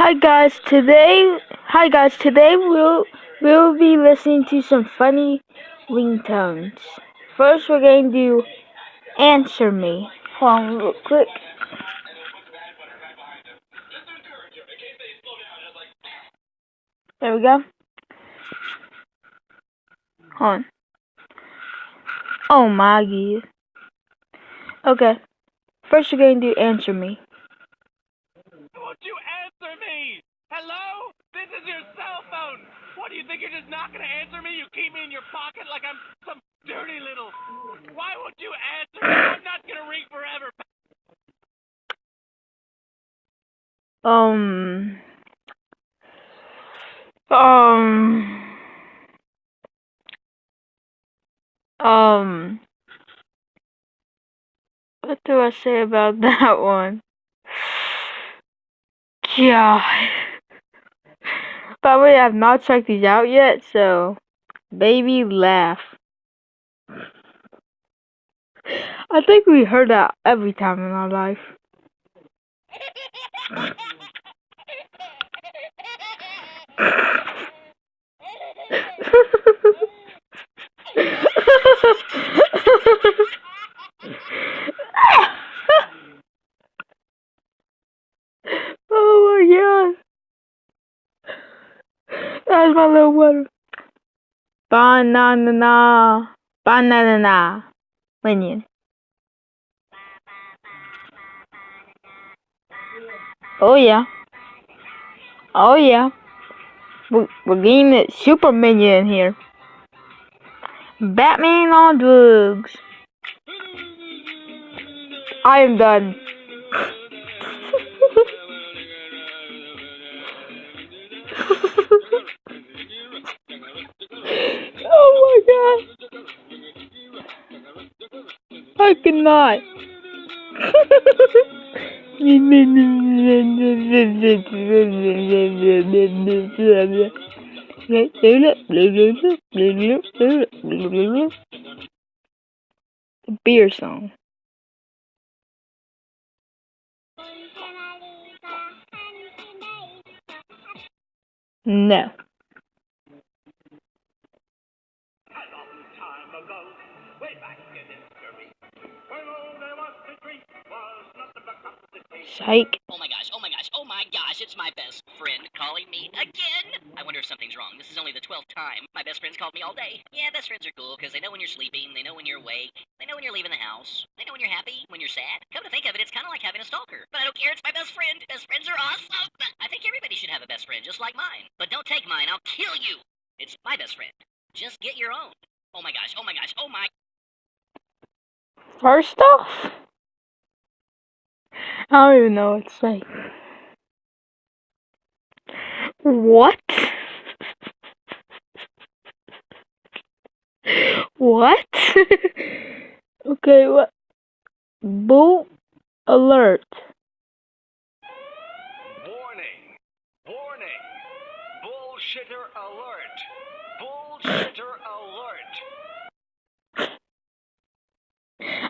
Today we'll be listening to some funny ringtones. First, we're going to do "Answer Me." Hold on, real quick. There we go. Hold on. Oh my god. Okay. First, we're going to do "Answer Me." Won't you answer me? Hello? This is your cell phone. What do you think? You're just not gonna answer me? You keep me in your pocket like I'm some dirty little. Why won't you answer me? I'm not gonna ring forever. Um. What do I say about that one? God. By the way, I have not checked these out yet, so baby laugh. I think we heard that every time in our life. Oh my god. That's my little brother. Banana. Banana. Minion. Oh yeah. Oh yeah. We're getting the super minion here. Batman on drugs. I am done. Oh my god. I cannot. The beer song. No. Psych. Oh my gosh, oh my gosh, oh my gosh, it's my best friend calling me again. I wonder if something's wrong. This is only the 12th time. My best friend's called me all day. Yeah, best friends are cool because they know when you're sleeping, they know when you're awake, they know when you're leaving the house, they know when you're happy, when you're sad. Come to think of it, it's kind of like having a stalker. But I don't care, it's my best friend. Best friends are awesome. I think everybody should have a best friend just like mine. But don't take mine, I'll kill you. It's my best friend. Just get your own. Oh my gosh, oh my gosh, oh my. First off, I don't even know what to say. What? What? Okay, what? Bull alert. Warning! Warning! Bullshitter alert! Bullshitter alert!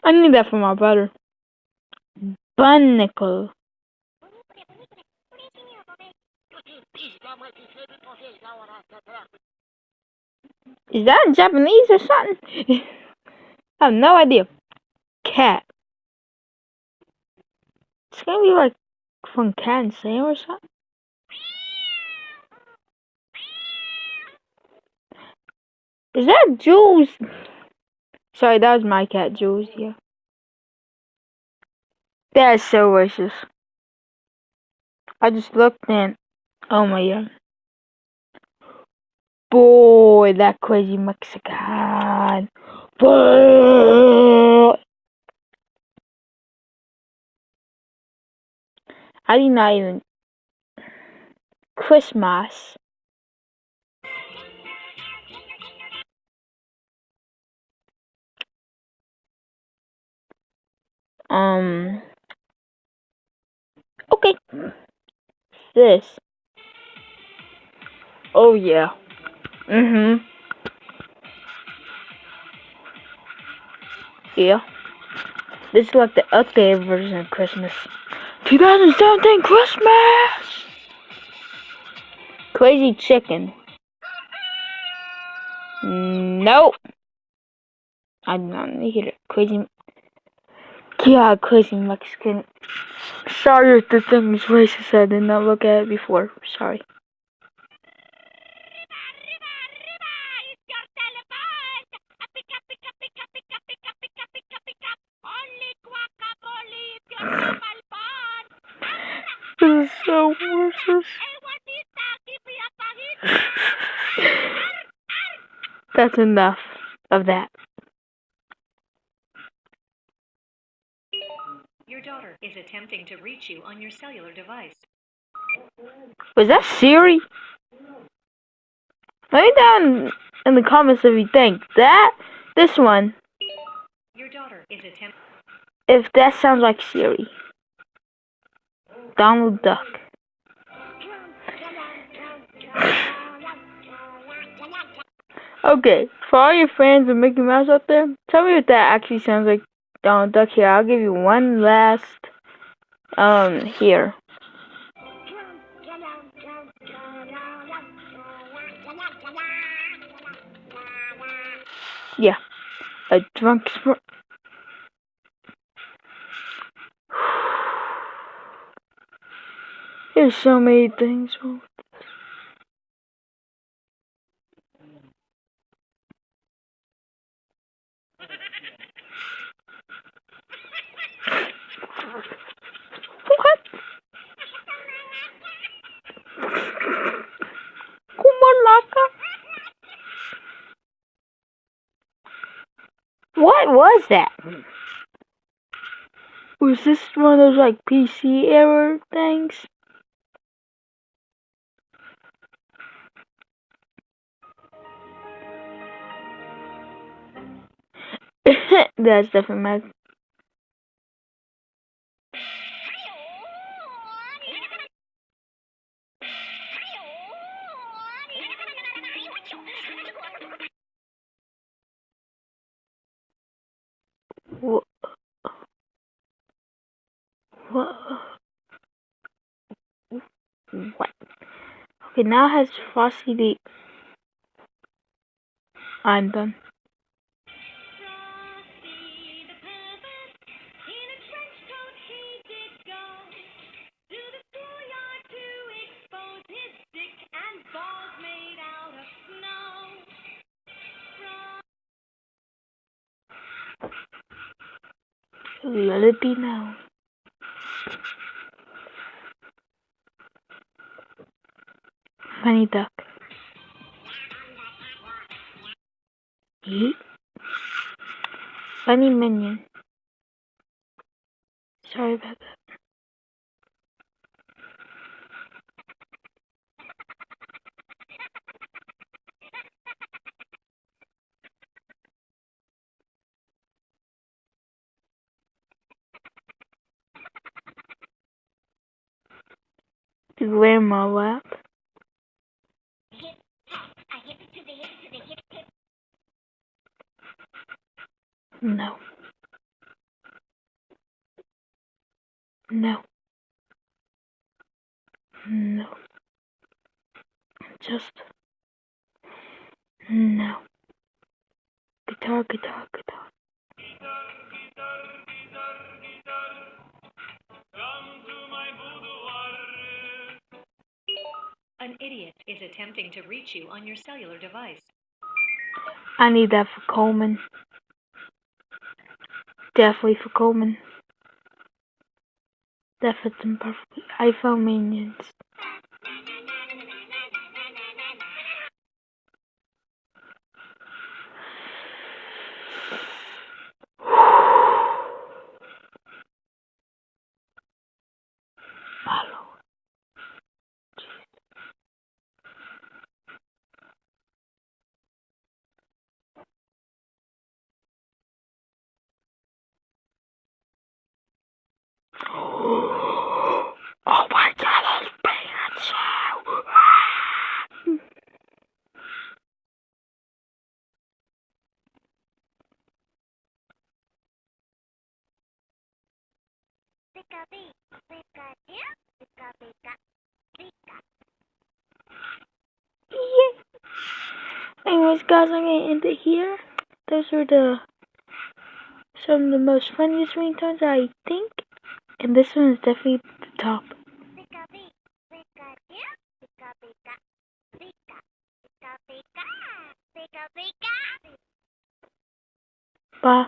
I need that for my brother. Bunnickel. Is that in Japanese or something? I have no idea. Cat. It's gonna be like from Cat and Sam or something. Is that Jules? Sorry, that was my cat, Jules. Yeah. That is so racist. I just looked and oh my god. Boy, that crazy Mexican. Boy. I did not even Christmas. Okay. This. Oh yeah. Yeah. This is like the updated version of Christmas. 2017 Christmas! Crazy chicken. Nope. I do not need it. Crazy. Yeah, crazy Mexican. Sorry if the thing is racist. I did not look at it before. Sorry. This is so racist. That's enough of that. Your daughter is attempting to reach you on your cellular device. Was that Siri? Write me down in the comments if you think that this one, Your daughter is attempting. if that sounds like Siri. Donald Duck. Okay, for all your fans of Mickey Mouse out there, tell me if that actually sounds like Donald Duck here. I'll give you one last, here. Yeah, a drunk There's so many things wrong. What? Kumalaka? What was that? Was this one of those like PC error things? That's definitely my. What? What? What? Okay, now has Frosty the. I'm done. Let it be known. Funny duck. Eat. Funny minion. Sorry about that. The grandma lap. No. No. No. Just. No. Guitar, guitar, guitar. An idiot is attempting to reach you on your cellular device. I need that for Coleman. Definitely for Coleman. That fits him perfectly. iPhone minions. Follow. Oh my god, it's pants. anyways, guys, I'm gonna end it here. Those are some of the most funniest ringtones, I think, and this one is definitely the top. Bye.